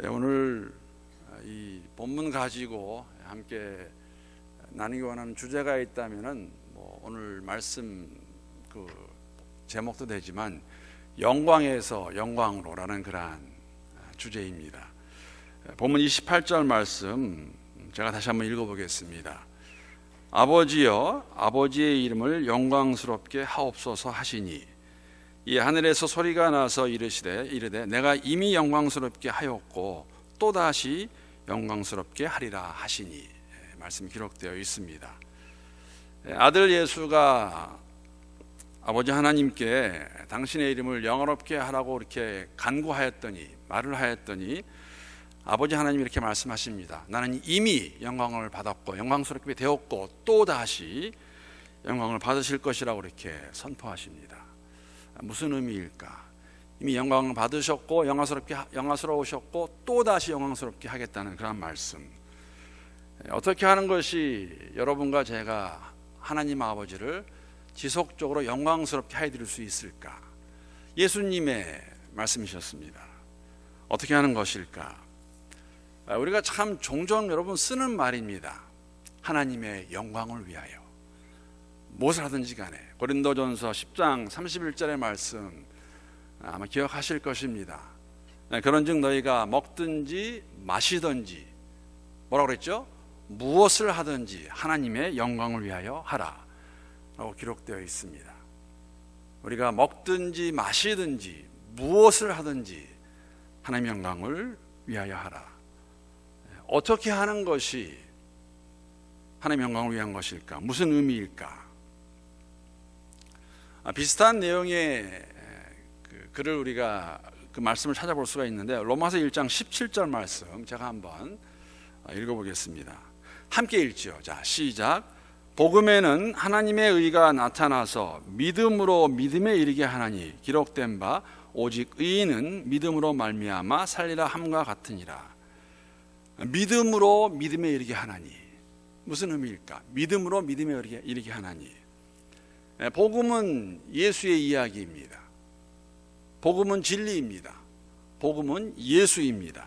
오늘 이 본문 가지고 함께 나누기 원하는 주제가 있다면은 오늘 말씀 그 제목도 되지만 영광에서 영광으로라는 그러한 주제입니다. 본문 28절 말씀 제가 다시 한번 읽어보겠습니다. 아버지여, 아버지의 이름을 영광스럽게 하옵소서 하시니 이 하늘에서 소리가 나서 이르되 내가 이미 영광스럽게 하였고 또다시 영광스럽게 하리라 하시니, 말씀이 기록되어 있습니다. 아들 예수가 아버지 하나님께 당신의 이름을 영화롭게 하라고 이렇게 간구하였더니, 말을 하였더니 아버지 하나님이 이렇게 말씀하십니다. 나는 이미 영광을 받았고 영광스럽게 되었고 또다시 영광을 받으실 것이라고 이렇게 선포하십니다. 무슨 의미일까? 이미 영광을 받으셨고 영광스러우셨고 또다시 영광스럽게 하겠다는 그런 말씀. 어떻게 하는 것이 여러분과 제가 하나님 아버지를 지속적으로 영광스럽게 해드릴 수 있을까? 예수님의 말씀이셨습니다. 어떻게 하는 것일까? 우리가 참 종종 여러분 쓰는 말입니다. 하나님의 영광을 위하여 무엇을 하든지 간에. 고린도전서 10장 31절의 말씀 아마 기억하실 것입니다. 그런즉 너희가 먹든지 마시든지 뭐라고 그랬죠? 무엇을 하든지 하나님의 영광을 위하여 하라 라고 기록되어 있습니다. 우리가 먹든지 마시든지 무엇을 하든지 하나님의 영광을 위하여 하라. 어떻게 하는 것이 하나님의 영광을 위한 것일까? 무슨 의미일까? 비슷한 내용의 글을 우리가 그 말씀을 찾아볼 수가 있는데, 로마서 1장 17절 말씀 제가 한번 읽어보겠습니다. 함께 읽지요. 자, 시작. 복음에는 하나님의 의가 나타나서 믿음으로 믿음에 이르게 하나니 기록된 바 오직 의인은 믿음으로 말미암아 살리라 함과 같으니라. 믿음으로 믿음에 이르게 하나니, 무슨 의미일까? 믿음으로 믿음에 이르게 하나니. 복음은 예수의 이야기입니다. 복음은 진리입니다. 복음은 예수입니다.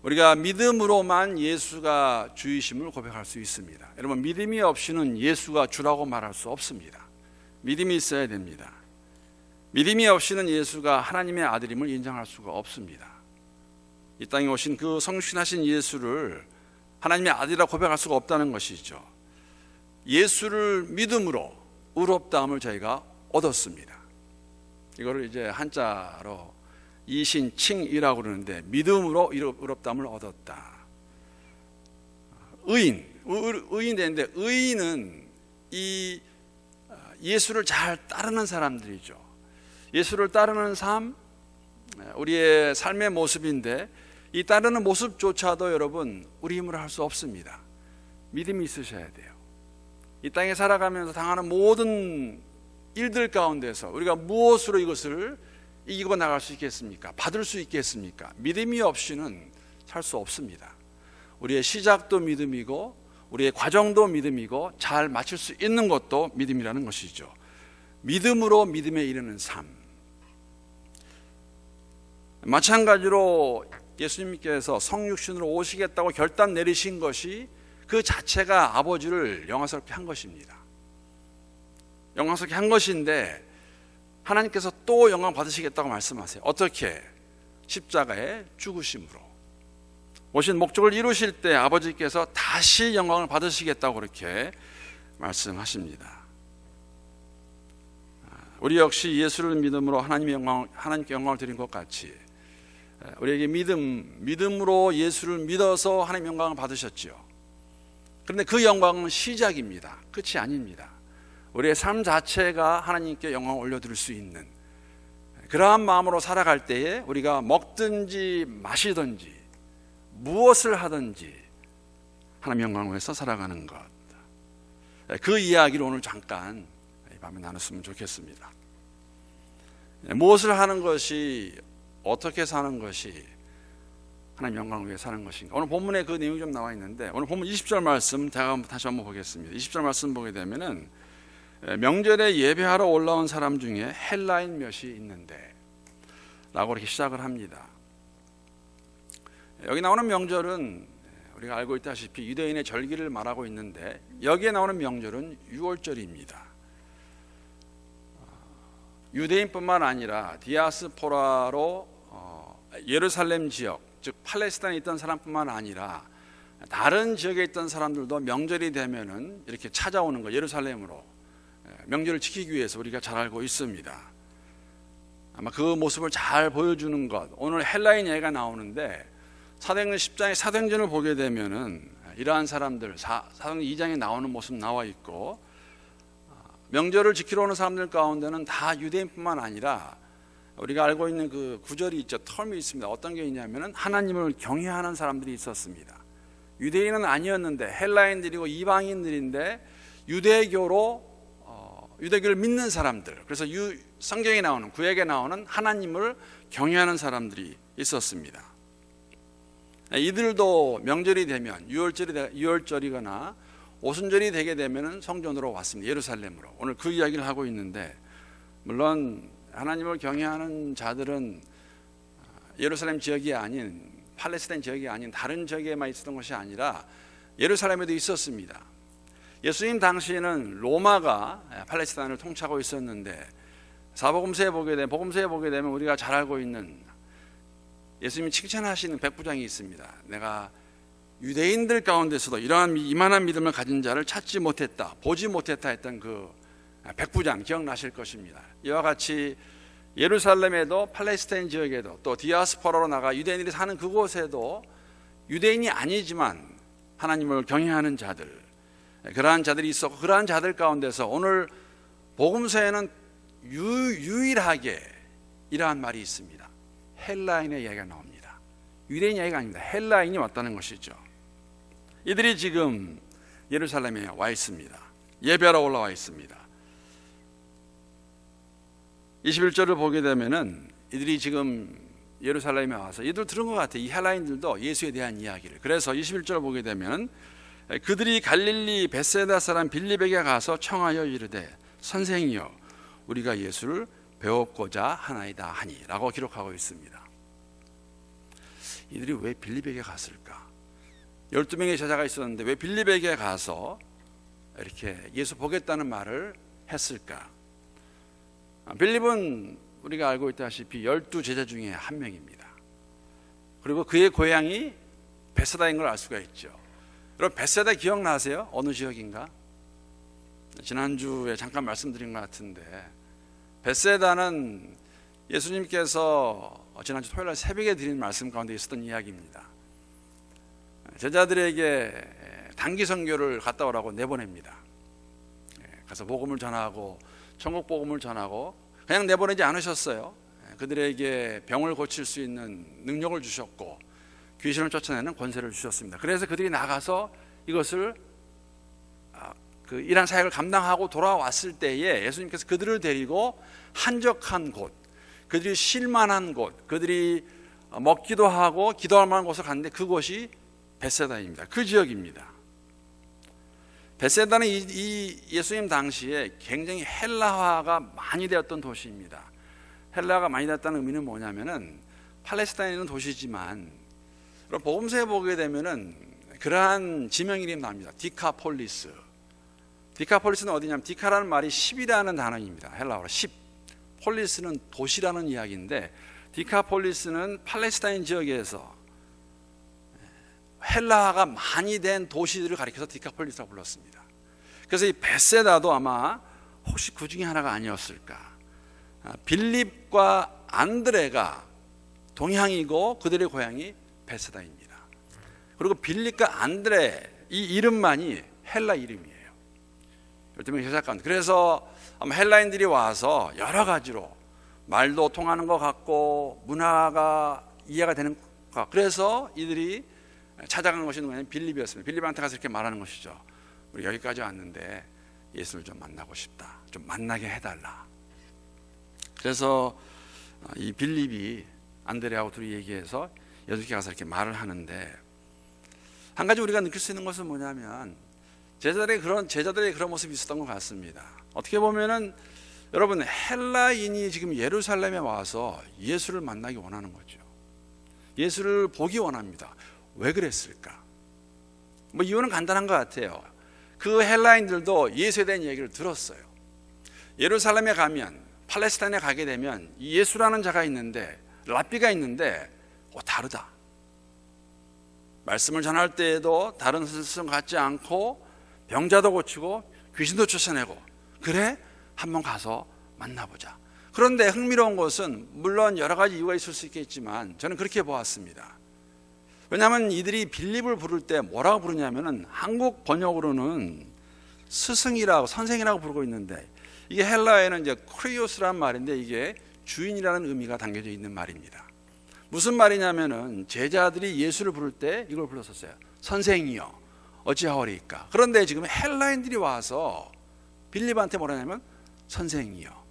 우리가 믿음으로만 예수가 주이심을 고백할 수 있습니다. 여러분, 믿음이 없이는 예수가 주라고 말할 수 없습니다. 믿음이 있어야 됩니다. 믿음이 없이는 예수가 하나님의 아들임을 인정할 수가 없습니다. 이 땅에 오신 그 성신하신 예수를 하나님의 아들이라 고백할 수가 없다는 것이죠. 예수를 믿음으로 의롭다함을 저희가 얻었습니다. 이거를 이제 한자로 이신칭이라고 그러는데, 믿음으로 의롭다함을 얻었다. 의인 되는데, 의인은 이 예수를 잘 따르는 사람들이죠. 예수를 따르는 삶, 우리의 삶의 모습인데, 이 따르는 모습조차도 여러분 우리 힘으로 할 수 없습니다. 믿음이 있으셔야 돼요. 이 땅에 살아가면서 당하는 모든 일들 가운데서 우리가 무엇으로 이것을 이기고 나갈 수 있겠습니까? 받을 수 있겠습니까? 믿음이 없이는 살 수 없습니다. 우리의 시작도 믿음이고 우리의 과정도 믿음이고 잘 마칠 수 있는 것도 믿음이라는 것이죠. 믿음으로 믿음에 이르는 삶. 마찬가지로 예수님께서 성육신으로 오시겠다고 결단 내리신 것이 그 자체가 아버지를 영광스럽게 한 것입니다. 영광스럽게 한 것인데 하나님께서 또 영광 받으시겠다고 말씀하세요. 어떻게? 십자가의 죽으심으로. 오신 목적을 이루실 때 아버지께서 다시 영광을 받으시겠다고 그렇게 말씀하십니다. 우리 역시 예수를 믿음으로 하나님께 영광을 드린 것 같이 우리에게 믿음으로 예수를 믿어서 하나님 영광을 받으셨지요. 그런데 그 영광은 시작입니다. 끝이 아닙니다. 우리의 삶 자체가 하나님께 영광을 올려드릴 수 있는 그러한 마음으로 살아갈 때에 우리가 먹든지 마시든지 무엇을 하든지 하나님 영광을 위해서 살아가는 것, 그 이야기를 오늘 잠깐 이 밤에 나눴으면 좋겠습니다. 무엇을 하는 것이, 어떻게 사는 것이 하나님 영광을 위해 사는 것인가? 오늘 본문에 그 내용이 좀 나와 있는데, 오늘 본문 20절 말씀 제가 다시 한번 보겠습니다. 20절 말씀 보게 되면은 명절에 예배하러 올라온 사람 중에 헬라인 몇이 있는데 라고 이렇게 시작을 합니다. 여기 나오는 명절은 우리가 알고 있다시피 유대인의 절기를 말하고 있는데 여기에 나오는 명절은 유월절입니다. 유대인뿐만 아니라 디아스포라로 예루살렘 지역, 즉 팔레스타인에 있던 사람뿐만 아니라 다른 지역에 있던 사람들도 명절이 되면은 이렇게 찾아오는 거, 예루살렘으로 명절을 지키기 위해서 우리가 잘 알고 있습니다. 아마 그 모습을 잘 보여주는 것, 오늘 헬라인 얘기가 나오는데 사도행전 10장의 사도행전을 보게 되면은 이러한 사람들, 사도행전 2장에 나오는 모습 나와 있고, 명절을 지키러 오는 사람들 가운데는 다 유대인뿐만 아니라 우리가 알고 있는 그 구절이 있죠. 텀이 있습니다. 어떤 게 있냐면은 하나님을 경외하는 사람들이 있었습니다. 유대인은 아니었는데 헬라인들이고 이방인들인데 유대교를 믿는 사람들, 그래서 성경에 나오는, 구약에 나오는 하나님을 경외하는 사람들이 있었습니다. 이들도 명절이 되면 유월절이거나 오순절이 되게 되면 성전으로 왔습니다. 예루살렘으로. 오늘 그 이야기를 하고 있는데, 물론 하나님을 경외하는 자들은 예루살렘 지역이 아닌, 팔레스타인 지역이 아닌 다른 지역에만 있었던 것이 아니라 예루살렘에도 있었습니다. 예수님 당시에는 로마가 팔레스타인을 통치하고 있었는데, 복음서에 보게 되면 우리가 잘 알고 있는 예수님이 칭찬하시는 백부장이 있습니다. 내가 유대인들 가운데서도 이만한 믿음을 가진 자를 찾지 못했다, 보지 못했다 했던 그 백부장 기억나실 것입니다. 이와 같이 예루살렘에도, 팔레스타인 지역에도, 또 디아스포라로 나가 유대인들이 사는 그곳에도 유대인이 아니지만 하나님을 경외하는 자들, 그러한 자들이 있었고, 그러한 자들 가운데서 오늘 복음서에는 유일하게 이러한 말이 있습니다. 헬라인의 이야기가 나옵니다. 유대인 이야기가 아닙니다. 헬라인이 왔다는 것이죠. 이들이 지금 예루살렘에 와 있습니다. 예배하러 올라와 있습니다. 21절을 보게 되면은 이들이 지금 예루살렘에 와서 이들 들은 것 같아요. 이 헬라인들도 예수에 대한 이야기를. 그래서 21절을 보게 되면 그들이 갈릴리 벳세다 사람 빌립에게 가서 청하여 이르되 선생이여 우리가 예수를 배웠고자 하나이다 하니 라고 기록하고 있습니다. 이들이 왜 빌립에게 갔을까? 12명의 제자가 있었는데 왜 빌립에게 가서 이렇게 예수 보겠다는 말을 했을까? 빌립은 우리가 알고 있다시피 12제자 중에 한 명입니다. 그리고 그의 고향이 벳세다인 걸 알 수가 있죠. 여러분 벳세다 기억나세요? 어느 지역인가? 지난주에 잠깐 말씀드린 것 같은데, 벳세다는 예수님께서 지난주 토요일 날 새벽에 드린 말씀 가운데 있었던 이야기입니다. 제자들에게 단기 선교를 갔다 오라고 내보냅니다. 가서 복음을 전하고 천국 복음을 전하고, 그냥 내보내지 않으셨어요. 그들에게 병을 고칠 수 있는 능력을 주셨고 귀신을 쫓아내는 권세를 주셨습니다. 그래서 그들이 나가서 이것을 이란 사역을 감당하고 돌아왔을 때에 예수님께서 그들을 데리고 한적한 곳, 그들이 쉴만한 곳, 그들이 먹기도 하고 기도할 만한 곳을 갔는데 그곳이 벳세다입니다. 그 지역입니다. 벳세다는 이 예수님 당시에 굉장히 헬라화가 많이 되었던 도시입니다. 헬라화가 많이 되었다는 의미는 뭐냐면은 팔레스타인에 있는 도시지만 복음서에 보게 되면은 그러한 지명 이름이 나옵니다. 디카폴리스. 디카폴리스는 어디냐면 디카라는 말이 10이라는 단어입니다. 헬라어로 10. 폴리스는 도시라는 이야기인데 디카폴리스는 팔레스타인 지역에서 헬라화가 많이 된 도시들을 가리켜서 디카폴리스라고 불렀습니다. 그래서 이 벳세다도 아마 혹시 그 중에 하나가 아니었을까. 빌립과 안드레가 동향이고 그들의 고향이 벳세다입니다. 그리고 빌립과 안드레 이 이름만이 헬라 이름이에요. 12명의 제자 가운데. 그래서 아마 헬라인들이 와서 여러 가지로 말도 통하는 것 같고 문화가 이해가 되는 것 같고, 그래서 이들이 찾아간 것이 누구냐면 빌립이었습니다. 빌립한테 가서 이렇게 말하는 것이죠. 우리 여기까지 왔는데 예수를 좀 만나고 싶다. 좀 만나게 해달라. 그래서 이 빌립이 안드레하고 둘이 얘기해서 여덟 개 가서 이렇게 말을 하는데, 한 가지 우리가 느낄 수 있는 것은 뭐냐면 제자들의 그런 모습이 있었던 것 같습니다. 어떻게 보면은 여러분 헬라인이 지금 예루살렘에 와서 예수를 만나기 원하는 거죠. 예수를 보기 원합니다. 왜 그랬을까? 뭐 이유는 간단한 것 같아요. 그 헬라인들도 예수에 대한 얘기를 들었어요. 예루살렘에 가면, 팔레스타인에 가게 되면 이 예수라는 자가 있는데, 랍비가 있는데 다르다. 말씀을 전할 때에도 다른 스승 같지 않고 병자도 고치고 귀신도 쫓아내고, 그래? 한번 가서 만나보자. 그런데 흥미로운 것은 물론 여러 가지 이유가 있을 수 있겠지만 저는 그렇게 보았습니다. 왜냐하면 이들이 빌립을 부를 때 뭐라고 부르냐면은 한국 번역으로는 스승이라고, 선생이라고 부르고 있는데, 이게 헬라어에는 이제 크리오스라는 말인데 이게 주인이라는 의미가 담겨져 있는 말입니다. 무슨 말이냐면은 제자들이 예수를 부를 때 이걸 불렀었어요. 선생이여 어찌하오리까. 그런데 지금 헬라인들이 와서 빌립한테 뭐라냐면 선생이여,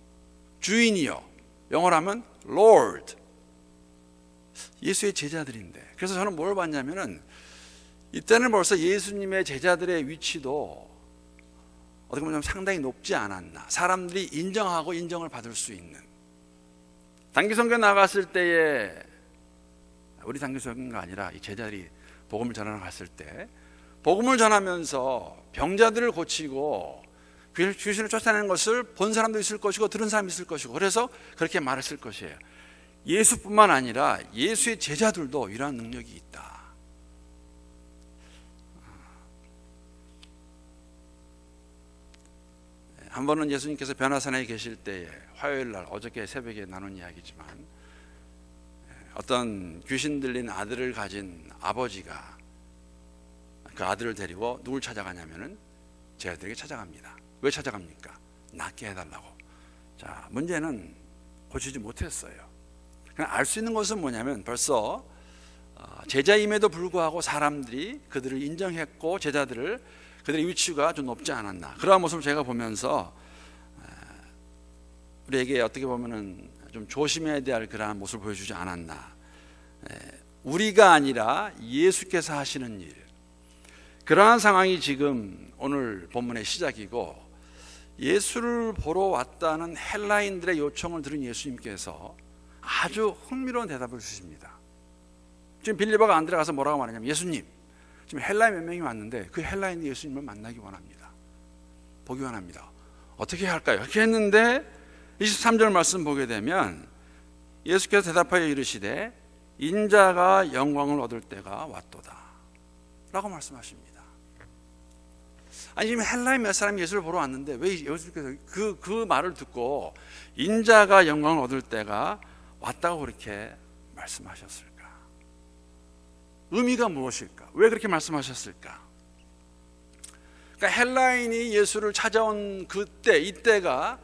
주인이여, 영어로 하면 Lord. 예수의 제자들인데, 그래서 저는 뭘 봤냐면은 이때는 벌써 예수님의 제자들의 위치도 어떻게 보면 상당히 높지 않았나. 사람들이 인정하고 인정을 받을 수 있는. 단기선교 나갔을 때에, 우리 단기선교가 아니라 이 제자들이 복음을 전하러 갔을 때 복음을 전하면서 병자들을 고치고 귀신을 쫓아내는 것을 본 사람도 있을 것이고 들은 사람이 있을 것이고, 그래서 그렇게 말했을 것이에요. 예수뿐만 아니라 예수의 제자들도 이러한 능력이 있다. 한 번은 예수님께서 변화산에 계실 때에, 화요일날, 어저께 새벽에 나눈 이야기지만, 어떤 귀신 들린 아들을 가진 아버지가 그 아들을 데리고 누굴 찾아가냐면은 제자들에게 찾아갑니다. 왜 찾아갑니까? 낫게 해달라고. 자, 문제는 고치지 못했어요. 그냥 알 수 있는 것은 뭐냐면 벌써 제자임에도 불구하고 사람들이 그들을 인정했고 제자들을, 그들의 위치가 좀 높지 않았나. 그러한 모습을 제가 보면서 우리에게 어떻게 보면은 좀 조심해야 될 그러한 모습을 보여주지 않았나. 우리가 아니라 예수께서 하시는 일, 그러한 상황이 지금 오늘 본문의 시작이고, 예수를 보러 왔다는 헬라인들의 요청을 들은 예수님께서 아주 흥미로운 대답을 주십니다. 지금 빌립보가 안 들어가서 뭐라고 말하냐면, 예수님, 지금 헬라인 몇 명이 왔는데 그 헬라인이 예수님을 만나기 원합니다. 보기 원합니다. 어떻게 할까요? 이렇게 했는데 23절 말씀 보게 되면 예수께서 대답하여 이르시되 인자가 영광을 얻을 때가 왔도다 라고 말씀하십니다. 아니, 지금 헬라인 몇 사람이 예수를 보러 왔는데 왜 예수께서 그 말을 듣고 인자가 영광을 얻을 때가 왔다고 그렇게 말씀하셨을까? 의미가 무엇일까? 왜 그렇게 말씀하셨을까? 그러니까 헬라인이 예수를 찾아온 그때, 이때가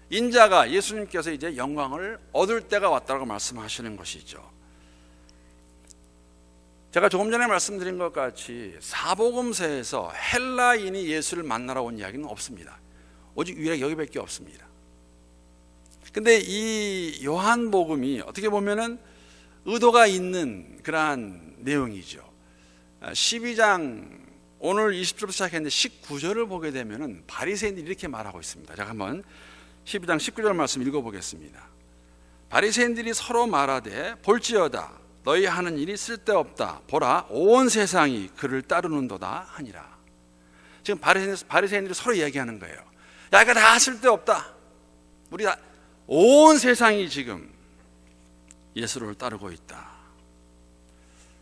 인자가, 예수님께서 이제 영광을 얻을 때가 왔다고 말씀하시는 것이죠. 제가 조금 전에 말씀드린 것 같이 사복음서에서 헬라인이 예수를 만나러 온 이야기는 없습니다. 오직 유일하게 여기밖에 없습니다. 근데 이 요한복음이 어떻게 보면은 의도가 있는 그러한 내용이죠. 12장 오늘 20절부터 시작했는데 19절을 보게 되면은 바리새인들이 이렇게 말하고 있습니다. 제가 한번 12장 19절 말씀 읽어보겠습니다. 바리새인들이 서로 말하되 볼지어다 너희 하는 일이 쓸데없다. 보라 온 세상이 그를 따르는도다 하니라. 지금 바리새인들이 서로 얘기하는 거예요. 야, 이거 다 쓸데없다. 우리 다, 온 세상이 지금 예수를 따르고 있다.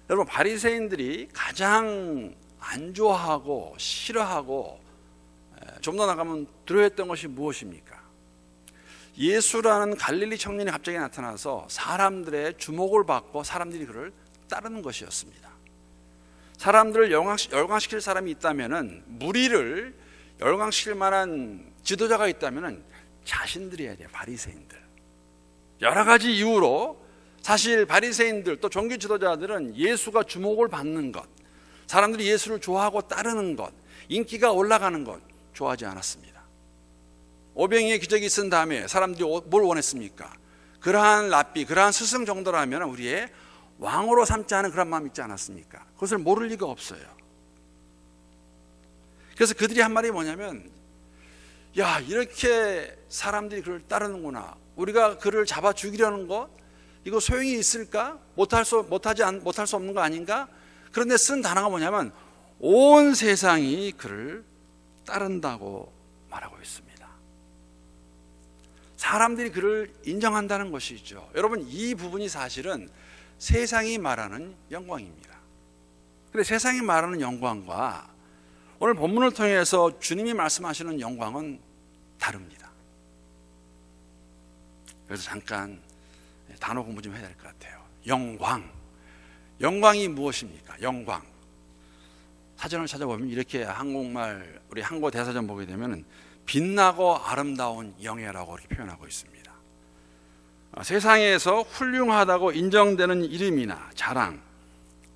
여러분, 바리새인들이 가장 안 좋아하고 싫어하고 좀 더 나가면 두려워했던 것이 무엇입니까? 예수라는 갈릴리 청년이 갑자기 나타나서 사람들의 주목을 받고 사람들이 그를 따르는 것이었습니다. 사람들을 열광시킬 사람이 있다면, 무리를 열광시킬 만한 지도자가 있다면 자신들이어야 돼요. 바리새인들. 여러 가지 이유로 사실 바리새인들 또 종교 지도자들은 예수가 주목을 받는 것, 사람들이 예수를 좋아하고 따르는 것, 인기가 올라가는 것 좋아하지 않았습니다. 오병이의 기적이 있은 다음에 사람들이 뭘 원했습니까? 그러한 랍비, 그러한 스승 정도라면 우리의 왕으로 삼지 않은 그런 마음이 있지 않았습니까? 그것을 모를 리가 없어요. 그래서 그들이 한 말이 뭐냐면, 야, 이렇게 사람들이 그를 따르는구나, 우리가 그를 잡아 죽이려는 것, 이거 소용이 있을까? 못할 수 없는 거 아닌가? 그런데 쓴 단어가 뭐냐면 온 세상이 그를 따른다고 말하고 있습니다. 사람들이 그를 인정한다는 것이죠. 여러분, 이 부분이 사실은 세상이 말하는 영광입니다. 그런데 세상이 말하는 영광과 오늘 본문을 통해서 주님이 말씀하시는 영광은 다릅니다. 그래서 잠깐 단어 공부 좀 해야 될 것 같아요. 영광. 영광이 무엇입니까? 영광. 사전을 찾아보면 이렇게 한국말, 우리 한국 대사전 보게 되면 빛나고 아름다운 영예라고 이렇게 표현하고 있습니다. 세상에서 훌륭하다고 인정되는 이름이나 자랑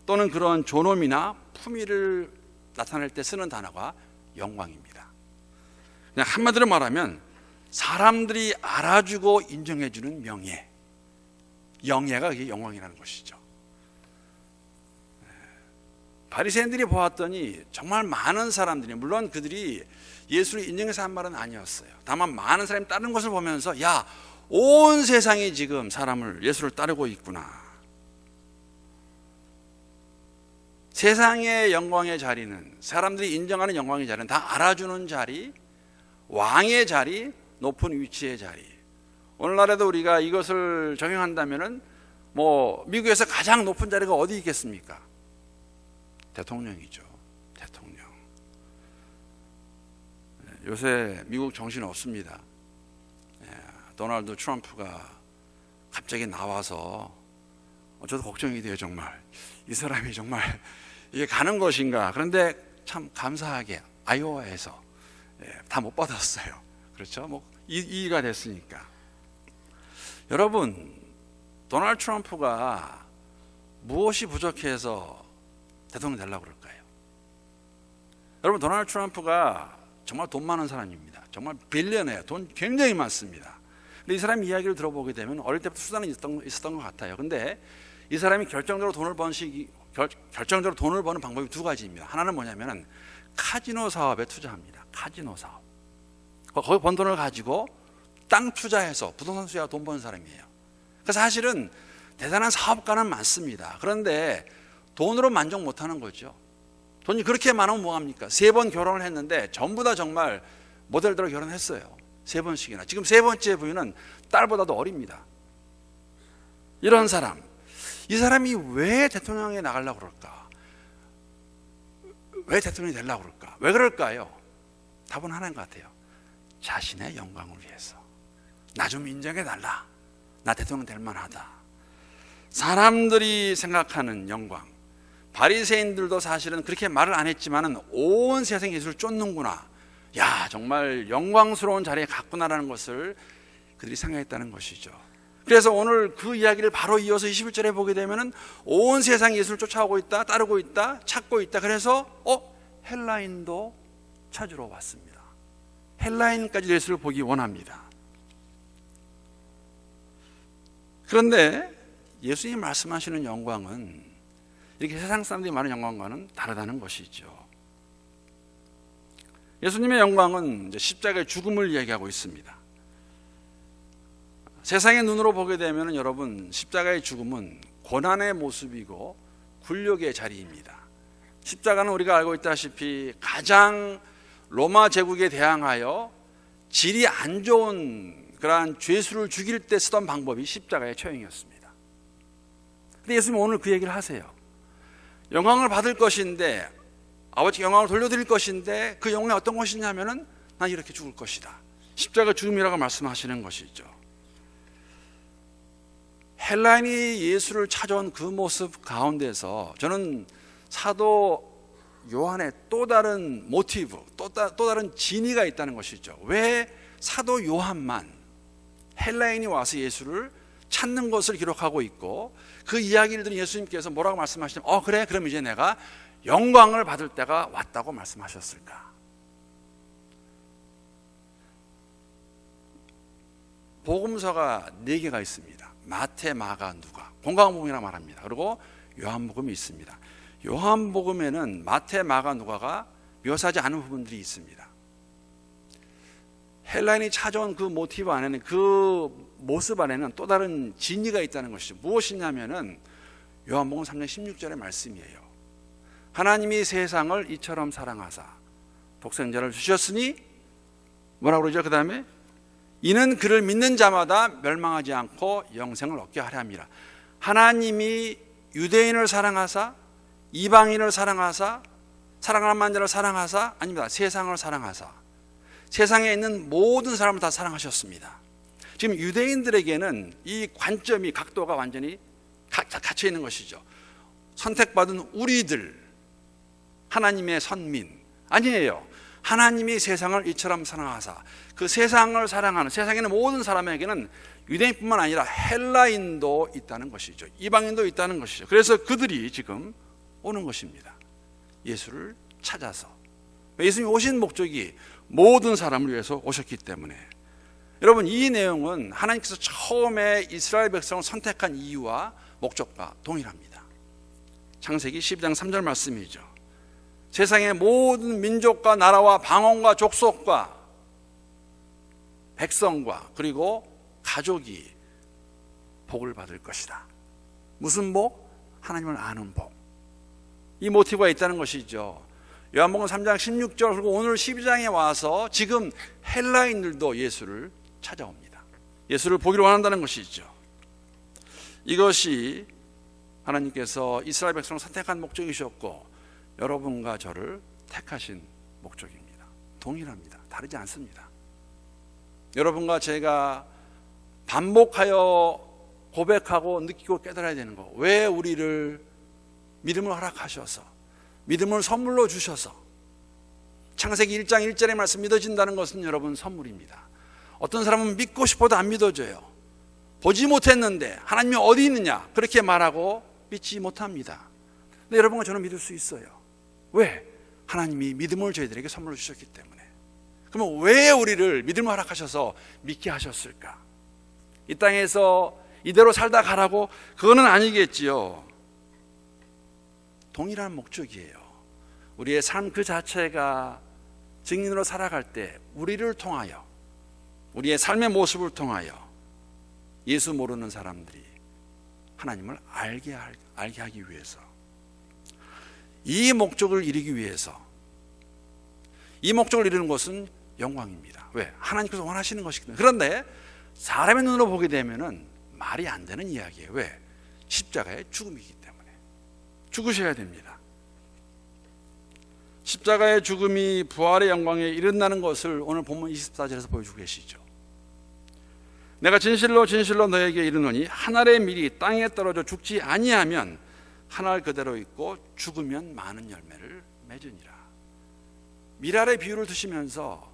또는 그런 존엄이나 품위를 나타낼 때 쓰는 단어가 영광입니다. 그냥 한마디로 말하면 사람들이 알아주고 인정해주는 명예, 영예가 그게 영광이라는 것이죠. 바리새인들이 보았더니 정말 많은 사람들이, 물론 그들이 예수를 인정해서 한 말은 아니었어요. 다만 많은 사람이 따르는 것을 보면서 야, 온 세상이 지금 예수를 따르고 있구나. 세상의 영광의 자리는, 사람들이 인정하는 영광의 자리는 다 알아주는 자리, 왕의 자리, 높은 위치의 자리. 오늘날에도 우리가 이것을 적용한다면은 미국에서 가장 높은 자리가 어디 있겠습니까? 대통령이죠. 대통령. 요새 미국 정신 없습니다. 도널드 트럼프가 갑자기 나와서 저도 걱정이 돼요. 정말 이 사람이 정말 이게 가는 것인가. 그런데 참 감사하게 아이오와에서 다 못 받았어요. 그렇죠? 이의가 됐으니까. 여러분, 도널드 트럼프가 무엇이 부족해서 대통령 되려고 그럴까요? 여러분, 도널드 트럼프가 정말 돈 많은 사람입니다. 정말 빌리언이에요. 돈 굉장히 많습니다. 근데 이 사람 이야기를 들어보게 되면 어릴 때부터 수단이 있었던 것 같아요. 근데 이 사람이 결정적으로 돈을 버는 방법이 두 가지입니다. 하나는 뭐냐면 카지노 사업에 투자합니다. 카지노 사업. 거기 번 돈을 가지고 땅 투자해서 부동산 투자하고 돈 버는 사람이에요. 그래서 사실은 대단한 사업가는 많습니다. 그런데 돈으로 만족 못하는 거죠. 돈이 그렇게 많으면 뭐합니까? 3번 결혼을 했는데 전부 다 정말 모델대로 결혼했어요. 3번씩이나. 지금 3번째 부인은 딸보다도 어립니다. 이런 사람, 이 사람이 왜 대통령에 나가려고 그럴까? 왜 대통령이 되려고 그럴까? 왜 그럴까요? 답은 하나인 것 같아요. 자신의 영광을 위해서. 나 좀 인정해달라. 나 대통령 될 만하다. 사람들이 생각하는 영광. 바리새인들도 사실은 그렇게 말을 안 했지만은 온 세상에 예수를 쫓는구나. 야, 정말 영광스러운 자리에 갔구나라는 것을 그들이 생각했다는 것이죠. 그래서 오늘 그 이야기를 바로 이어서 21절에 보게 되면은 온 세상이 예수를 쫓아오고 있다, 따르고 있다, 찾고 있다. 그래서 헬라인도 찾으러 왔습니다. 헬라인까지 예수를 보기 원합니다. 그런데 예수님이 말씀하시는 영광은 이렇게 세상 사람들이 말하는 영광과는 다르다는 것이죠. 예수님의 영광은 이제 십자가의 죽음을 이야기하고 있습니다. 세상의 눈으로 보게 되면 여러분, 십자가의 죽음은 고난의 모습이고 굴욕의 자리입니다. 십자가는 우리가 알고 있다시피 가장 로마 제국에 대항하여 질이 안 좋은 그러한 죄수를 죽일 때 쓰던 방법이 십자가의 처형이었습니다. 그런데 예수님은 오늘 그 얘기를 하세요. 영광을 받을 것인데, 아버지께 영광을 돌려드릴 것인데 그 영광이 어떤 것이냐면은 난 이렇게 죽을 것이다. 십자가 죽음이라고 말씀하시는 것이죠. 헬라인이 예수를 찾아온 그 모습 가운데서 저는 사도 요한의 또 다른 모티브, 또 다른 진의가 있다는 것이죠. 왜 사도 요한만 헬라인이 와서 예수를 찾는 것을 기록하고 있고 그 이야기를 들은 예수님께서 뭐라고 말씀하시냐면 그래, 그럼 이제 내가 영광을 받을 때가 왔다고 말씀하셨을까? 복음서가 4개가 있습니다. 마태, 마가, 누가, 공강복음이라고 말합니다. 그리고 요한복음이 있습니다. 요한복음에는 마태, 마가, 누가가 묘사하지 않은 부분들이 있습니다. 헬라인이 찾아온 그 모티브 안에는, 그 모습 안에는 또 다른 진리가 있다는 것이죠. 무엇이냐면은 요한복음 3장 16절의 말씀이에요. 하나님이 세상을 이처럼 사랑하사 독생자를 주셨으니 뭐라고 그러죠? 그 다음에 이는 그를 믿는 자마다 멸망하지 않고 영생을 얻게 하려 함이라. 하나님이 유대인을 사랑하사, 이방인을 사랑하사, 사랑하는 만자를 사랑하사, 아닙니다, 세상을 사랑하사 세상에 있는 모든 사람을 다 사랑하셨습니다. 지금 유대인들에게는 이 관점이, 각도가 완전히 갇혀 있는 것이죠. 선택받은 우리들, 하나님의 선민 아니에요. 하나님이 세상을 이처럼 사랑하사, 그 세상을 사랑하는, 세상에 있는 모든 사람에게는 유대인뿐만 아니라 헬라인도 있다는 것이죠. 이방인도 있다는 것이죠. 그래서 그들이 지금 오는 것입니다. 예수를 찾아서. 예수님이 오신 목적이 모든 사람을 위해서 오셨기 때문에. 여러분, 이 내용은 하나님께서 처음에 이스라엘 백성을 선택한 이유와 목적과 동일합니다. 창세기 12장 3절 말씀이죠. 세상의 모든 민족과 나라와 방언과 족속과 백성과 그리고 가족이 복을 받을 것이다. 무슨 복? 하나님을 아는 복. 이 모티브가 있다는 것이죠. 요한복음 3장 16절 그리고 오늘 12장에 와서 지금 헬라인들도 예수를 찾아옵니다. 예수를 보기를 원한다는 것이죠. 이것이 하나님께서 이스라엘 백성을 선택한 목적이셨고 여러분과 저를 택하신 목적입니다. 동일합니다. 다르지 않습니다. 여러분과 제가 반복하여 고백하고 느끼고 깨달아야 되는 거, 왜 우리를 믿음을 허락하셔서 믿음을 선물로 주셔서, 창세기 1장 1절의 말씀 믿어진다는 것은 여러분 선물입니다. 어떤 사람은 믿고 싶어도 안 믿어져요. 보지 못했는데 하나님이 어디 있느냐 그렇게 말하고 믿지 못합니다. 근데 여러분과 저는 믿을 수 있어요. 왜? 하나님이 믿음을 저희들에게 선물로 주셨기 때문에. 그러면 왜 우리를 믿음을 허락하셔서 믿게 하셨을까? 이 땅에서 이대로 살다 가라고? 그거는 아니겠지요. 동일한 목적이에요. 우리의 삶 그 자체가 증인으로 살아갈 때 우리를 통하여, 우리의 삶의 모습을 통하여 예수 모르는 사람들이 하나님을 알게 하기 위해서, 이 목적을 이루기 위해서, 이 목적을 이루는 것은 영광입니다. 왜? 하나님께서 원하시는 것이기 때문에. 그런데 사람의 눈으로 보게 되면은 말이 안 되는 이야기예요. 왜? 십자가의 죽음이기 때문에. 죽으셔야 됩니다. 십자가의 죽음이 부활의 영광에 이른다는 것을 오늘 본문 24절에서 보여주고 계시죠. 내가 진실로 진실로 너에게 이르노니 한 알의 밀이 땅에 떨어져 죽지 아니하면 한 알 그대로 있고 죽으면 많은 열매를 맺으니라. 밀알의 비유를 드시면서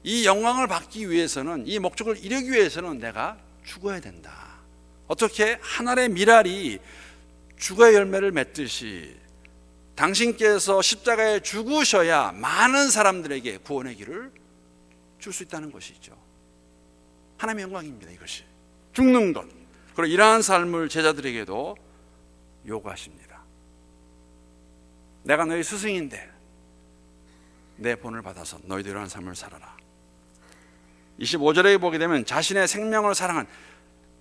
이 영광을 받기 위해서는, 이 목적을 이루기 위해서는 내가 죽어야 된다. 어떻게? 한 알의 밀알이 죽어야 열매를 맺듯이 당신께서 십자가에 죽으셔야 많은 사람들에게 구원의 길을 줄 수 있다는 것이죠. 하나님의 영광입니다. 이것이 죽는 것. 그리고 이러한 삶을 제자들에게도 요구하십니다. 내가 너희 스승인데 내 본을 받아서 너희도 이러한 삶을 살아라. 25절에 보게 되면 자신의 생명을 사랑한,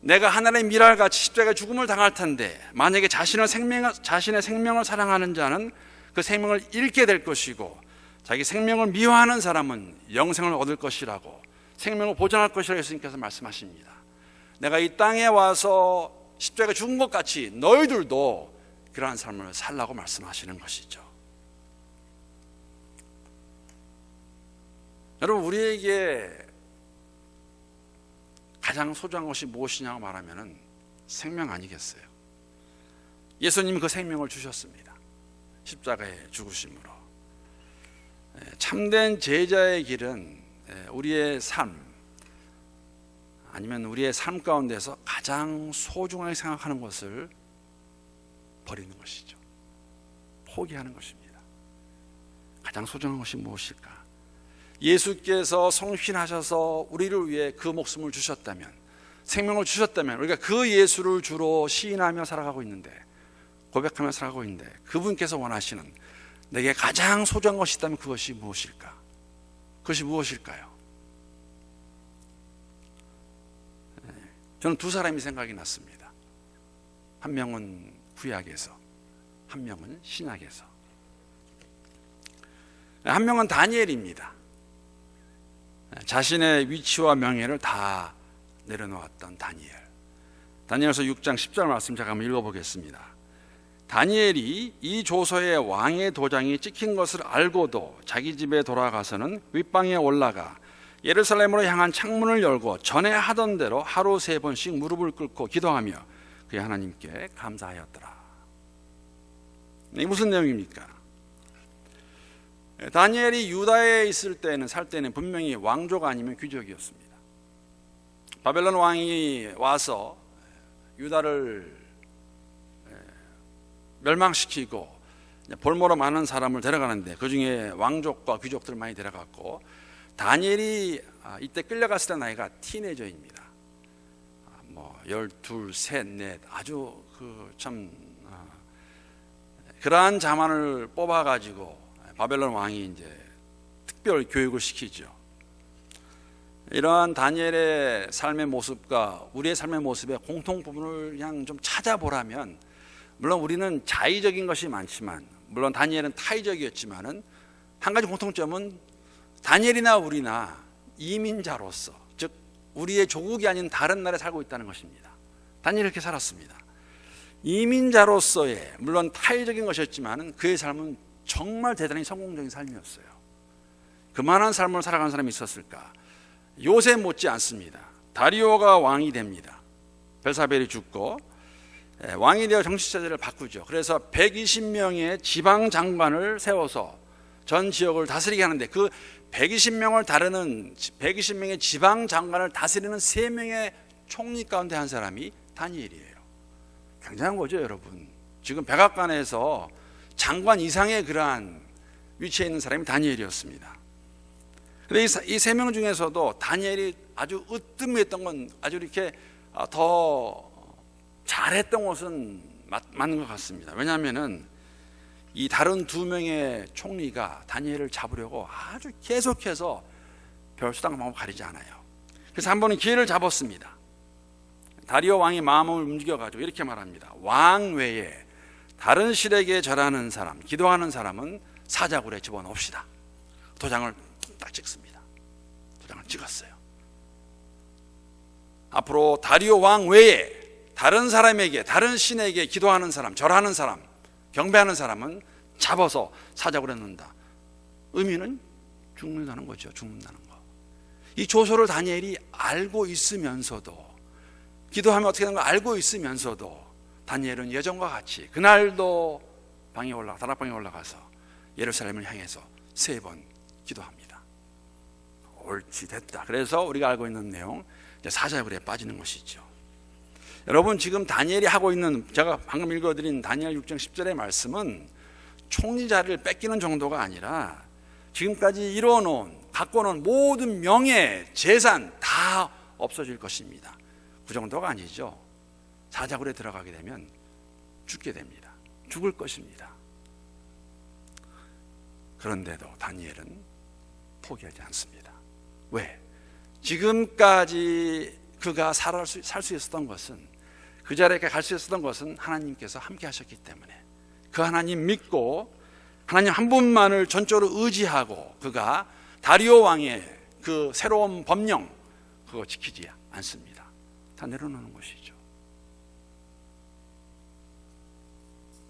내가 하늘의 밀알같이 십자가에 죽음을 당할 텐데 만약에 자신의 생명을 사랑하는 자는 그 생명을 잃게 될 것이고 자기 생명을 미워하는 사람은 영생을 얻을 것이라고, 생명을 보존할 것이라고 예수님께서 말씀하십니다. 내가 이 땅에 와서 십자가에 죽은 것 같이 너희들도 그러한 삶을 살라고 말씀하시는 것이죠. 여러분, 우리에게 가장 소중한 것이 무엇이냐고 말하면 생명 아니겠어요? 예수님이 그 생명을 주셨습니다. 십자가의 죽으심으로. 참된 제자의 길은 우리의 삶, 아니면 우리의 삶 가운데서 가장 소중하게 생각하는 것을 버리는 것이죠. 포기하는 것입니다. 가장 소중한 것이 무엇일까? 예수께서 성신하셔서 우리를 위해 그 목숨을 주셨다면, 생명을 주셨다면, 우리가 그 예수를 주로 시인하며 살아가고 있는데, 고백하며 살아가고 있는데, 그분께서 원하시는 내게 가장 소중한 것이 있다면 그것이 무엇일까? 그것이 무엇일까요? 저는 두 사람이 생각이 났습니다. 한 명은 구약에서, 한 명은 신약에서. 한 명은 다니엘입니다. 자신의 위치와 명예를 다 내려놓았던 다니엘. 다니엘서 6장 10절 말씀 제가 한번 읽어보겠습니다. 다니엘이 이 조서에 왕의 도장이 찍힌 것을 알고도 자기 집에 돌아가서는 윗방에 올라가 예루살렘으로 향한 창문을 열고 전에 하던 대로 하루 3번씩 무릎을 꿇고 기도하며 그의 하나님께 감사하였더라. 이게 무슨 내용입니까? 다니엘이 유다에 있을 때는, 살 때는 분명히 왕조가 아니면 귀족이었습니다. 바벨론 왕이 와서 유다를 멸망시키고 볼모로 많은 사람을 데려가는데 그 중에 왕족과 귀족들 많이 데려갔고, 다니엘이 이때 끌려갔을 때 나이가 티네저입니다. 12, 3, 4 아주 그러한 자만을 뽑아가지고 바벨론 왕이 이제 특별 교육을 시키죠. 이러한 다니엘의 삶의 모습과 우리의 삶의 모습의 공통 부분을 그냥 좀 찾아보라면, 물론 우리는 자의적인 것이 많지만, 물론 다니엘은 타의적이었지만은 한 가지 공통점은 다니엘이나 우리나 이민자로서, 즉 우리의 조국이 아닌 다른 나라에 살고 있다는 것입니다. 다니엘이 이렇게 살았습니다. 이민자로서의, 물론 타의적인 것이었지만 그의 삶은 정말 대단히 성공적인 삶이었어요. 그만한 삶을 살아가는 사람이 있었을까? 요셉 못지 않습니다. 다리오가 왕이 됩니다. 벨사벨이 죽고 왕이 되어 정치체제를 바꾸죠. 그래서 120명의 지방 장관을 세워서 전 지역을 다스리게 하는데, 그 120명의 지방 장관을 다스리는 3명의 총리 가운데 한 사람이 다니엘이에요. 굉장한 거죠, 여러분. 지금 백악관에서 장관 이상의 그러한 위치에 있는 사람이 다니엘이었습니다. 그런데 이 3명 중에서도 다니엘이 아주 으뜸했던 건, 아주 이렇게 더 잘했던 것은 맞는 것 같습니다. 왜냐하면은 이 다른 2명의 총리가 다니엘을 잡으려고 아주 계속해서 별 수단과 방법 가리지 않아요. 그래서 한 번은 기회를 잡았습니다. 다리오 왕이 마음을 움직여가지고 이렇게 말합니다. 왕 외에 다른 신에게 절하는 사람, 기도하는 사람은 사자굴에 집어넣읍시다. 도장을 딱 찍습니다. 도장을 찍었어요. 앞으로 다리오 왕 외에 다른 사람에게, 다른 신에게 기도하는 사람, 절하는 사람, 경배하는 사람은 잡아서 사자굴에 넣는다. 의미는 죽는다는 거죠. 죽는다는 거. 이 조서를 다니엘이 알고 있으면서도, 기도하면 어떻게 되는 걸 알고 있으면서도 다니엘은 예전과 같이 그날도 다락방에 올라가서 예루살렘을 향해서 3번 기도합니다. 옳지, 됐다. 그래서 우리가 알고 있는 내용, 이제 사자굴에 빠지는 것이죠. 여러분, 지금 다니엘이 하고 있는, 제가 방금 읽어드린 다니엘 6장 10절의 말씀은 총리 자리를 뺏기는 정도가 아니라 지금까지 갖고 놓은 모든 명예, 재산 다 없어질 것입니다. 그 정도가 아니죠. 사자굴에 들어가게 되면 죽게 됩니다. 죽을 것입니다. 그런데도 다니엘은 포기하지 않습니다. 왜? 지금까지 그가 살 수 있었던 것은, 그 자리에 갈 수 있었던 것은 하나님께서 함께 하셨기 때문에, 그 하나님 믿고 하나님 한 분만을 전적으로 의지하고 그가 다리오 왕의 그 새로운 법령 그거 지키지 않습니다. 다 내려놓는 것이죠.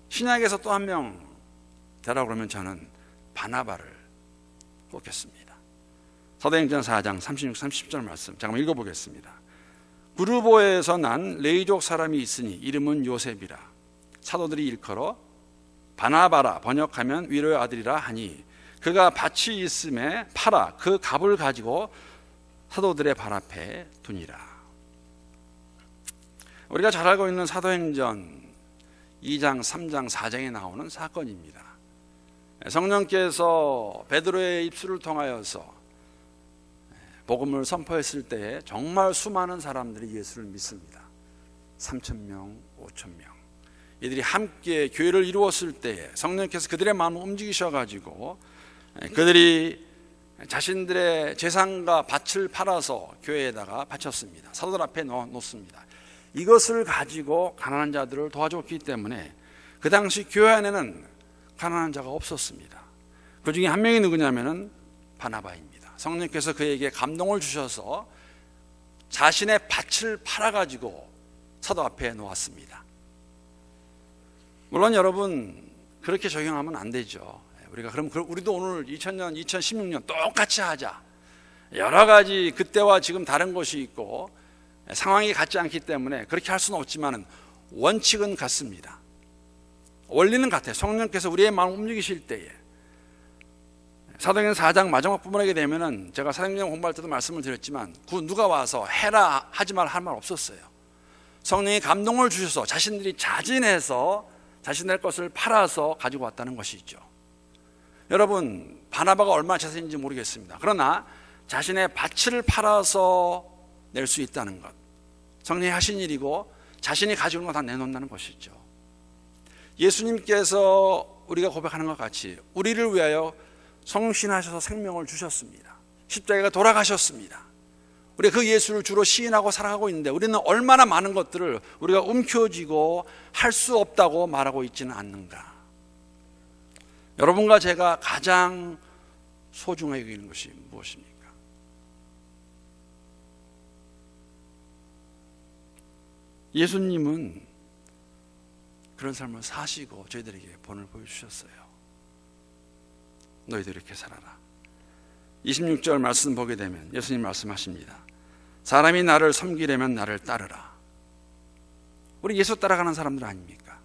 신약에서 또 한 명 되라고 그러면 저는 바나바를 꼽겠습니다. 사도행전 4장 36, 30절 말씀 잠깐 읽어보겠습니다. 구르보에서 난 레이족 사람이 있으니 이름은 요셉이라. 사도들이 일컬어 바나바라, 번역하면 위로의 아들이라 하니 그가 밭이 있음에 팔아 그 값을 가지고 사도들의 발 앞에 두니라. 우리가 잘 알고 있는 사도행전 2장, 3장, 4장에 나오는 사건입니다. 성령께서 베드로의 입술을 통하여서 복음을 선포했을 때에 정말 수많은 사람들이 예수를 믿습니다. 3,000명, 5,000명. 이들이 함께 교회를 이루었을 때에 성령께서 그들의 마음을 움직이셔가지고 그들이 자신들의 재산과 밭을 팔아서 교회에다가 바쳤습니다. 사도들 앞에 놓습니다. 이것을 가지고 가난한 자들을 도와줬기 때문에 그 당시 교회 안에는 가난한 자가 없었습니다. 그 중에 한 명이 누구냐면은 바나바입니다. 성령께서 그에게 감동을 주셔서 자신의 밭을 팔아가지고 사도 앞에 놓았습니다. 물론 여러분 그렇게 적용하면 안 되죠. 그럼 우리도 오늘 2000년, 2016년 똑같이 하자. 여러 가지 그때와 지금 다른 것이 있고 상황이 같지 않기 때문에 그렇게 할 수는 없지만 원칙은 같습니다. 원리는 같아요. 성령께서 우리의 마음을 움직이실 때에 사도행전 4장 마지막 부분에 되면은 제가 사도행전 공부할 때도 말씀을 드렸지만 누가 와서 해라 하지 말 할 말 없었어요. 성령이 감동을 주셔서 자신들이 자진해서 자신의 것을 팔아서 가지고 왔다는 것이죠. 여러분 바나바가 얼마나 자세인지 모르겠습니다. 그러나 자신의 밭을 팔아서 낼 수 있다는 것, 성령이 하신 일이고 자신이 가지고 있는 거 다 내놓는다는 것이죠. 예수님께서 우리가 고백하는 것 같이 우리를 위하여 성신하셔서 생명을 주셨습니다. 십자가가 돌아가셨습니다. 우리가 그 예수를 주로 시인하고 살아가고 있는데 우리는 얼마나 많은 것들을 우리가 움켜쥐고 할 수 없다고 말하고 있지는 않는가. 여러분과 제가 가장 소중하게 여기는 것이 무엇입니까? 예수님은 그런 삶을 사시고 저희들에게 본을 보여주셨어요. 너희들 이렇게 살아라. 26절 말씀 보게 되면 예수님 말씀하십니다. 사람이 나를 섬기려면 나를 따르라. 우리 예수 따라가는 사람들 아닙니까?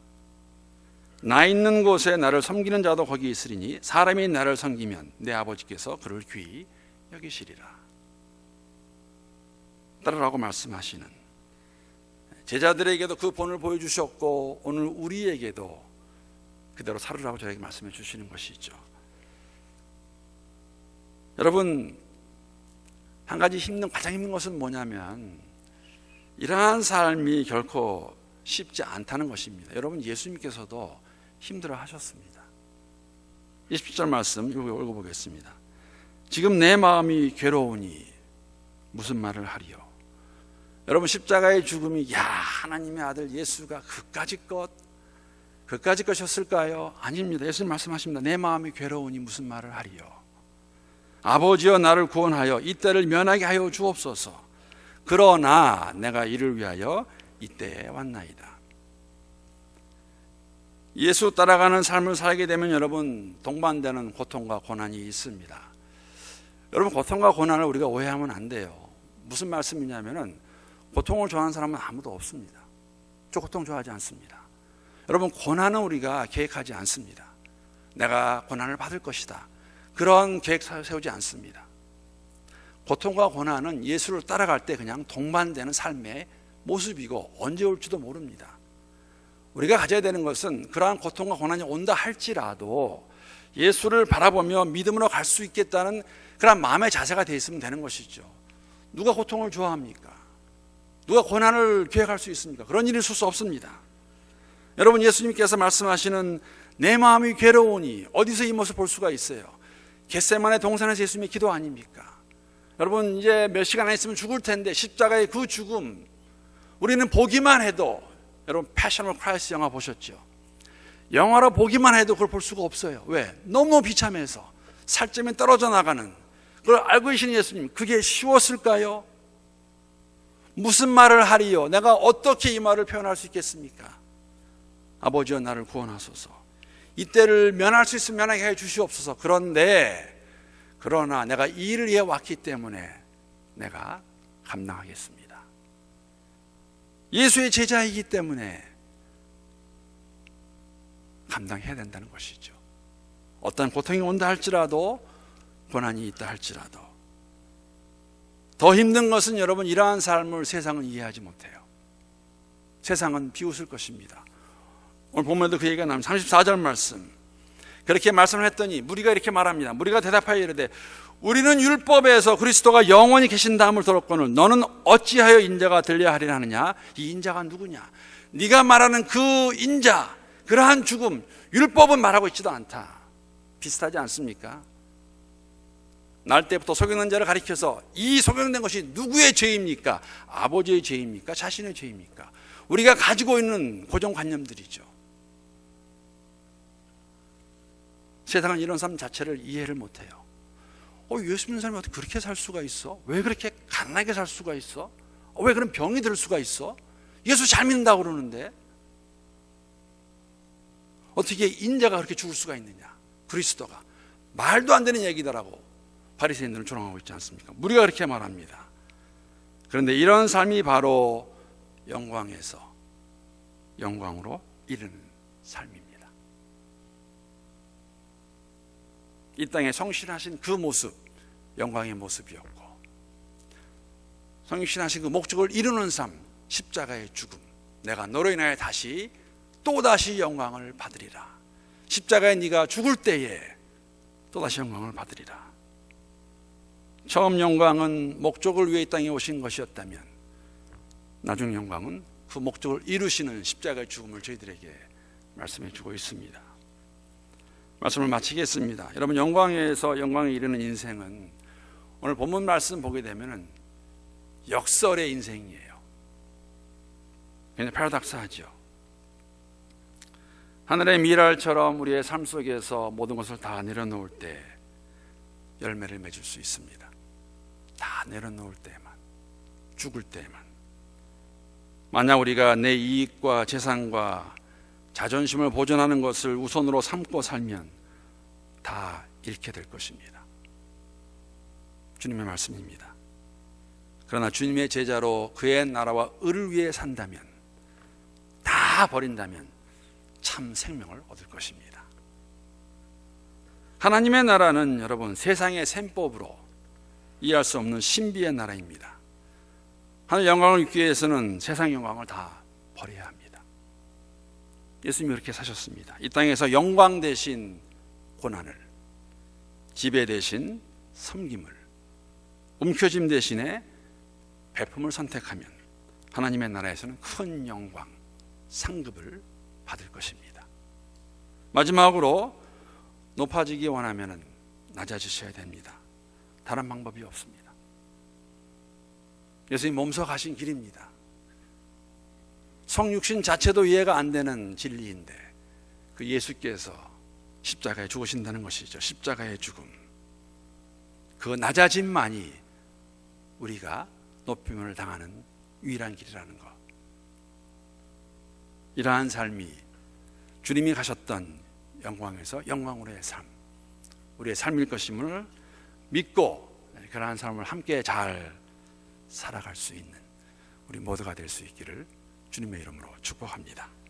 나 있는 곳에 나를 섬기는 자도 거기 있으리니 사람이 나를 섬기면 내 아버지께서 그를 귀히 여기시리라. 따르라고 말씀하시는 제자들에게도 그 본을 보여주셨고 오늘 우리에게도 그대로 살으라고 저에게 말씀해 주시는 것이죠. 여러분 한 가지 가장 힘든 것은 뭐냐면 이러한 삶이 결코 쉽지 않다는 것입니다. 여러분 예수님께서도 힘들어 하셨습니다. 27절 말씀 읽어보겠습니다. 지금 내 마음이 괴로우니 무슨 말을 하리요. 여러분 십자가의 죽음이 하나님의 아들 예수가 그까짓 것이었을까요? 아닙니다. 예수님 말씀하십니다. 내 마음이 괴로우니 무슨 말을 하리요. 아버지여 나를 구원하여 이때를 면하게 하여 주옵소서. 그러나 내가 이를 위하여 이때에 왔나이다. 예수 따라가는 삶을 살게 되면 여러분 동반되는 고통과 고난이 있습니다. 여러분 고통과 고난을 우리가 오해하면 안 돼요. 무슨 말씀이냐면은 고통을 좋아하는 사람은 아무도 없습니다. 저 고통 좋아하지 않습니다. 여러분 고난은 우리가 계획하지 않습니다. 내가 고난을 받을 것이다. 그런 계획 세우지 않습니다. 고통과 고난은 예수를 따라갈 때 그냥 동반되는 삶의 모습이고 언제 올지도 모릅니다. 우리가 가져야 되는 것은 그러한 고통과 고난이 온다 할지라도 예수를 바라보며 믿음으로 갈 수 있겠다는 그런 마음의 자세가 되어 있으면 되는 것이죠. 누가 고통을 좋아합니까? 누가 고난을 계획할 수 있습니까? 그런 일이 있을 수 없습니다. 여러분 예수님께서 말씀하시는 내 마음이 괴로우니 어디서 이 모습 볼 수가 있어요? 겟세마네 동산에서 예수님의 기도 아닙니까? 여러분 이제 몇 시간 안 있으면 죽을 텐데 십자가의 그 죽음 우리는 보기만 해도 여러분 패션 오브 크라이스트 영화 보셨죠? 영화로 보기만 해도 그걸 볼 수가 없어요. 왜? 너무 비참해서 살점이 떨어져 나가는 그걸 알고 계신 예수님 그게 쉬웠을까요? 무슨 말을 하리요? 내가 어떻게 이 말을 표현할 수 있겠습니까? 아버지여 나를 구원하소서. 이때를 면할 수 있으면 면하게 해 주시옵소서. 그러나 내가 이 일을 위해 왔기 때문에 내가 감당하겠습니다. 예수의 제자이기 때문에 감당해야 된다는 것이죠. 어떤 고통이 온다 할지라도 고난이 있다 할지라도 더 힘든 것은 여러분 이러한 삶을 세상은 이해하지 못해요. 세상은 비웃을 것입니다. 오늘 본문에도 그 얘기가 나옵니다. 34절 말씀 그렇게 말씀을 했더니 무리가 이렇게 말합니다. 무리가 대답하여 이르되 우리는 율법에서 그리스도가 영원히 계신다함을 들었거늘 너는 어찌하여 인자가 들려야 하리라 하느냐. 이 인자가 누구냐? 네가 말하는 그 인자 그러한 죽음 율법은 말하고 있지도 않다. 비슷하지 않습니까? 날 때부터 소경된 자를 가리켜서 이 소경된 것이 누구의 죄입니까? 아버지의 죄입니까? 자신의 죄입니까? 우리가 가지고 있는 고정관념들이죠. 세상은 이런 삶 자체를 이해를 못해요. 예수 믿는 사람이 어떻게 그렇게 살 수가 있어? 왜 그렇게 가난하게 살 수가 있어? 왜 그런 병이 들 수가 있어? 예수 잘 믿는다고 그러는데 어떻게 인자가 그렇게 죽을 수가 있느냐? 그리스도가 말도 안 되는 얘기다라고 바리새인들은 조롱하고 있지 않습니까? 우리가 그렇게 말합니다. 그런데 이런 삶이 바로 영광에서 영광으로 이르는 삶입니다. 이 땅에 성실하신 그 모습, 영광의 모습이었고, 성실하신 그 목적을 이루는 삶, 십자가의 죽음, 내가 너로 인하여 다시 또다시 영광을 받으리라. 십자가에 네가 죽을 때에 또다시 영광을 받으리라. 처음 영광은 목적을 위해 이 땅에 오신 것이었다면 나중 영광은 그 목적을 이루시는 십자가의 죽음을 저희들에게 말씀해 주고 있습니다. 말씀을 마치겠습니다. 여러분, 영광에서 영광에 이르는 인생은 오늘 본문 말씀 보게 되면 역설의 인생이에요. 굉장히 패러독스하죠. 하늘의 미랄처럼 우리의 삶 속에서 모든 것을 다 내려놓을 때 열매를 맺을 수 있습니다. 다 내려놓을 때만, 죽을 때만. 만약 우리가 내 이익과 재산과 자존심을 보존하는 것을 우선으로 삼고 살면 다 잃게 될 것입니다. 주님의 말씀입니다. 그러나 주님의 제자로 그의 나라와 의를 위해 산다면, 다 버린다면 참 생명을 얻을 것입니다. 하나님의 나라는 여러분 세상의 셈법으로 이해할 수 없는 신비의 나라입니다. 하늘 영광을 입기 위해서는 세상 영광을 다 버려야 합니다. 예수님이 그렇게 사셨습니다. 이 땅에서 영광 대신 고난을, 지배 대신 섬김을, 움켜짐 대신에 베품을 선택하면 하나님의 나라에서는 큰 영광, 상급을 받을 것입니다. 마지막으로 높아지기 원하면 낮아지셔야 됩니다. 다른 방법이 없습니다. 예수님 몸소 가신 길입니다. 성육신 자체도 이해가 안 되는 진리인데 그 예수께서 십자가에 죽으신다는 것이죠. 십자가의 죽음, 그 낮아짐만이 우리가 높임을 당하는 유일한 길이라는 것. 이러한 삶이 주님이 가셨던 영광에서 영광으로의 삶, 우리의 삶일 것임을 믿고 그러한 삶을 함께 잘 살아갈 수 있는 우리 모두가 될 수 있기를 주님의 이름으로 축복합니다.